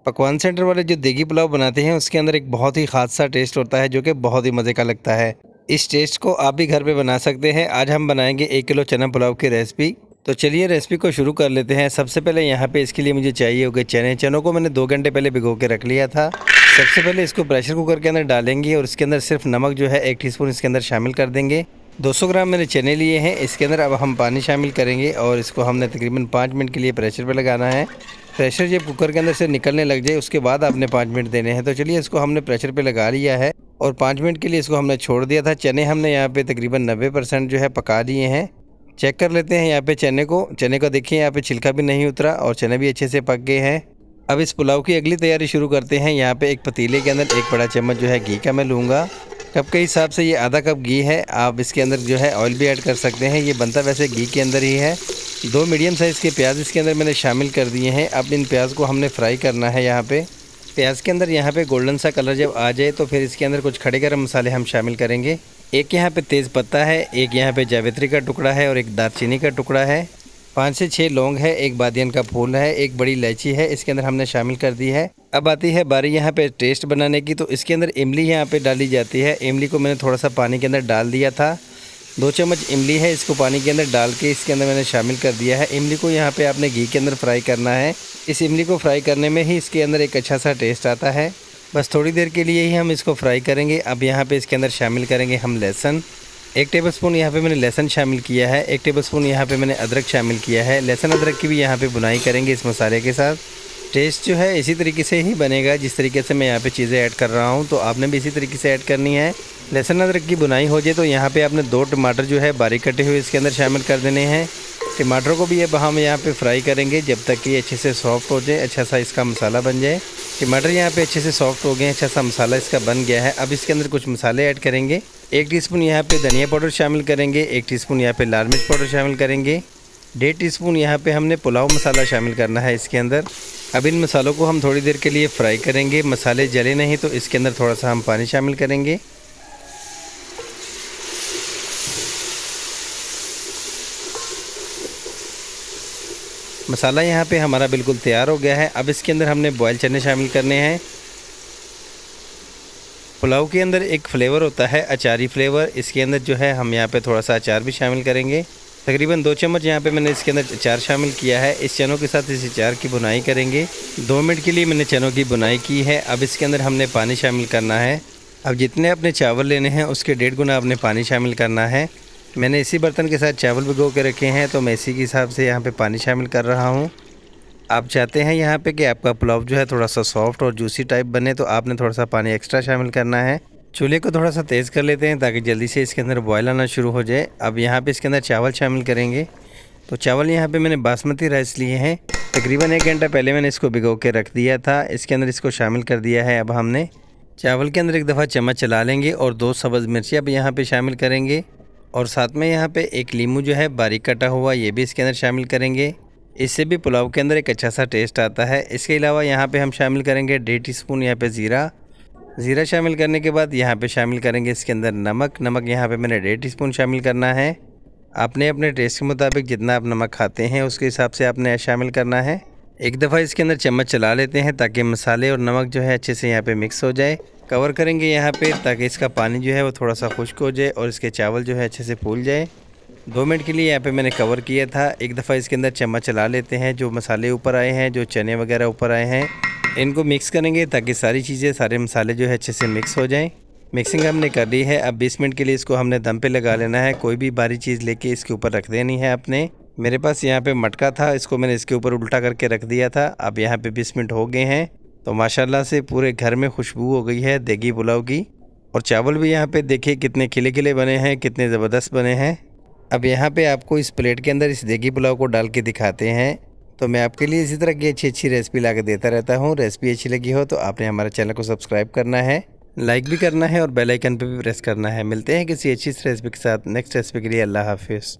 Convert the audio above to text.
पकवान सेंटर वाले जो देगी पुलाव बनाते हैं उसके अंदर एक बहुत ही ख़ास सा टेस्ट होता है जो कि बहुत ही मज़े का लगता है। इस टेस्ट को आप भी घर पे बना सकते हैं। आज हम बनाएंगे 1 किलो चना पुलाव की रेसिपी। तो चलिए रेसिपी को शुरू कर लेते हैं। सबसे पहले यहाँ पे इसके लिए मुझे चाहिए होंगे चनों को मैंने 2 घंटे पहले भिगो के रख लिया था। सबसे पहले इसको प्रेशर कुकर के अंदर डालेंगे और इसके अंदर सिर्फ नमक जो है 1 टीस्पून इसके अंदर शामिल कर देंगे। 200 ग्राम मैंने चने लिए हैं। इसके अंदर अब हम पानी शामिल करेंगे और इसको हमने तकरीबन 5 मिनट के लिए प्रेशर पे लगाना है। प्रेशर जब कुकर के अंदर से निकलने लग जाए उसके बाद आपने 5 मिनट देने हैं। तो चलिए इसको हमने प्रेशर पे लगा लिया है और 5 मिनट के लिए इसको हमने छोड़ दिया था। चने हमने यहाँ पे तकरीबन 90% जो है पका दिए हैं। चेक कर लेते हैं यहाँ पे चने को देखिए यहाँ पे छिलका भी नहीं उतरा और चने भी अच्छे से पक गए हैं। अब इस पुलाव की अगली तैयारी शुरू करते हैं। यहाँ पे एक पतीले के अंदर 1 बड़ा चम्मच जो है घी का मैं लूँगा। कप के हिसाब से ये आधा कप घी है। आप इसके अंदर जो है ऑयल भी ऐड कर सकते हैं। ये बनता वैसे घी के अंदर ही है। 2 मीडियम साइज़ के प्याज इसके अंदर मैंने शामिल कर दिए हैं। अब इन प्याज को हमने फ्राई करना है। यहाँ पे प्याज के अंदर यहाँ पे गोल्डन सा कलर जब आ जाए तो फिर इसके अंदर कुछ खड़े गरम मसाले हम शामिल करेंगे। एक यहाँ पे तेज़ पत्ता है, एक यहाँ पे जावित्री का टुकड़ा है और एक दालचीनी का टुकड़ा है। 5 से 6 लौंग है, एक बादियान का फूल है, एक बड़ी इलायची है इसके अंदर हमने शामिल कर दी है। अब आती है बारी यहाँ पे टेस्ट बनाने की। तो इसके अंदर इमली यहाँ पे डाली जाती है। इमली को मैंने थोड़ा सा पानी के अंदर डाल दिया था। 2 चम्मच इमली है, इसको पानी के अंदर डाल के इसके अंदर मैंने शामिल कर दिया है। इमली को यहाँ पे आपने घी के अंदर फ्राई करना है। इस इमली को फ्राई करने में ही इसके अंदर एक अच्छा सा टेस्ट आता है। बस थोड़ी देर के लिए ही हम इसको फ्राई करेंगे। अब यहाँ पे इसके अंदर शामिल करेंगे हम लहसुन। 1 टेबलस्पून यहाँ पे मैंने लहसुन शामिल किया है। 1 टेबलस्पून यहाँ पे मैंने अदरक शामिल किया है। लहसुन अदरक की भी यहाँ पे बुनाई करेंगे इस मसाले के साथ। टेस्ट जो है इसी तरीके से ही बनेगा जिस तरीके से मैं यहाँ पे चीज़ें ऐड कर रहा हूँ। तो आपने भी इसी तरीके से ऐड करनी है। लहसुन अदरक की बुनाई हो जाए तो यहाँ पे आपने 2 टमाटर जो है बारीक कटे हुए इसके अंदर शामिल कर देने हैं। टमाटर को भी अब हम यहाँ पे फ्राई करेंगे जब तक कि अच्छे से सॉफ्ट हो जाए, अच्छा सा इसका मसाला बन जाए। टमाटर यहाँ पे अच्छे से सॉफ्ट हो गए, अच्छा सा मसाला इसका बन गया है। अब इसके अंदर कुछ मसाले ऐड करेंगे। 1 टीस्पून यहाँ पे धनिया पाउडर शामिल करेंगे, 1 टीस्पून यहाँ पे लाल मिर्च पाउडर शामिल करेंगे, 1.5 टीस्पून यहाँ पे हमने पुलाव मसाला शामिल करना है इसके अंदर। अब इन मसालों को हम थोड़ी देर के लिए फ्राई करेंगे। मसाले जले नहीं तो इसके अंदर थोड़ा सा हम पानी शामिल करेंगे। मसाला यहाँ पे हमारा बिल्कुल तैयार हो गया है। अब इसके अंदर हमने बॉयल चने शामिल करने हैं। पुलाव के अंदर एक फ्लेवर होता है अचारी फ्लेवर, इसके अंदर जो है हम यहाँ पे थोड़ा सा अचार भी शामिल करेंगे। तकरीबन 2 चम्मच यहाँ पे मैंने इसके अंदर अचार शामिल किया है। इस चनों के साथ इस अचार की बुनाई करेंगे। 2 मिनट के लिए मैंने चनों की बुनाई की है। अब इसके अंदर हमने पानी शामिल करना है। अब जितने अपने चावल लेने हैं उसके 1.5 गुना आपने पानी शामिल करना है। मैंने इसी बर्तन के साथ चावल भिगो के रखे हैं तो मैं इसी के हिसाब से यहाँ पे पानी शामिल कर रहा हूँ। आप चाहते हैं यहाँ पे कि आपका पुलाव जो है थोड़ा सा सॉफ्ट और जूसी टाइप बने तो आपने थोड़ा सा पानी एक्स्ट्रा शामिल करना है। चूल्हे को थोड़ा सा तेज़ कर लेते हैं ताकि जल्दी से इसके अंदर बॉयल आना शुरू हो जाए। अब यहाँ पे इसके अंदर चावल शामिल करेंगे। तो चावल यहाँ पे मैंने बासमती राइस लिए हैं। तकरीबन 1 घंटा पहले मैंने इसको भिगो के रख दिया था। इसके अंदर इसको शामिल कर दिया है। अब हमने चावल के अंदर एक दफ़ा चम्मच चला लेंगे और 2 सब्ज़ मिर्ची अब यहाँ पर शामिल करेंगे और साथ में यहाँ पे एक लीमू जो है बारीक कटा हुआ ये भी इसके अंदर शामिल करेंगे। इससे भी पुलाव के अंदर एक अच्छा सा टेस्ट आता है। इसके अलावा यहाँ पे हम शामिल करेंगे 1.5 टीस्पून यहाँ पे ज़ीरा शामिल करने के बाद यहाँ पे शामिल करेंगे इसके अंदर नमक यहाँ पे मैंने 1.5 टीस्पून शामिल करना है। आपने अपने टेस्ट के मुताबिक जितना आप नमक खाते हैं उसके हिसाब से आपने शामिल करना है। एक दफ़ा इसके अंदर चम्मच चला लेते हैं ताकि मसाले और नमक जो है अच्छे से यहाँ पे मिक्स हो जाए। कवर करेंगे यहाँ पे ताकि इसका पानी जो है वो थोड़ा सा खुश्क हो जाए और इसके चावल जो है अच्छे से फूल जाए। 2 मिनट के लिए यहाँ पे मैंने कवर किया था। एक दफ़ा इसके अंदर चम्मच चला लेते हैं। जो मसाले ऊपर आए हैं, जो चने वगैरह ऊपर आए हैं, इनको मिक्स करेंगे ताकि सारी चीज़ें, सारे मसाले जो है अच्छे से मिक्स हो जाएँ। मिक्सिंग हमने कर ली है। अब 20 मिनट के लिए इसको हमने दम पे लगा लेना है। कोई भी भारी चीज़ लेके इसके ऊपर रख देनी है अपने। मेरे पास यहाँ पे मटका था, इसको मैंने इसके ऊपर उल्टा करके रख दिया था। अब यहाँ पे 20 मिनट हो गए हैं तो माशाल्लाह से पूरे घर में खुशबू हो गई है देगी पुलाव की। और चावल भी यहाँ पे देखिए कितने खिले खिले बने हैं, कितने ज़बरदस्त बने हैं। अब यहाँ पे आपको इस प्लेट के अंदर इस देगी पुलाव को डाल के दिखाते हैं। तो मैं आपके लिए इसी तरह की अच्छी रेसिपी ला के देता रहता हूँ। रेसिपी अच्छी लगी हो तो आपने हमारे चैनल को सब्सक्राइब करना है, लाइक भी करना है और बेल आइकन पर भी प्रेस करना है। मिलते हैं किसी अच्छी रेसिपी के साथ नेक्स्ट रेसिपी के लिए। अल्लाह हाफिज़।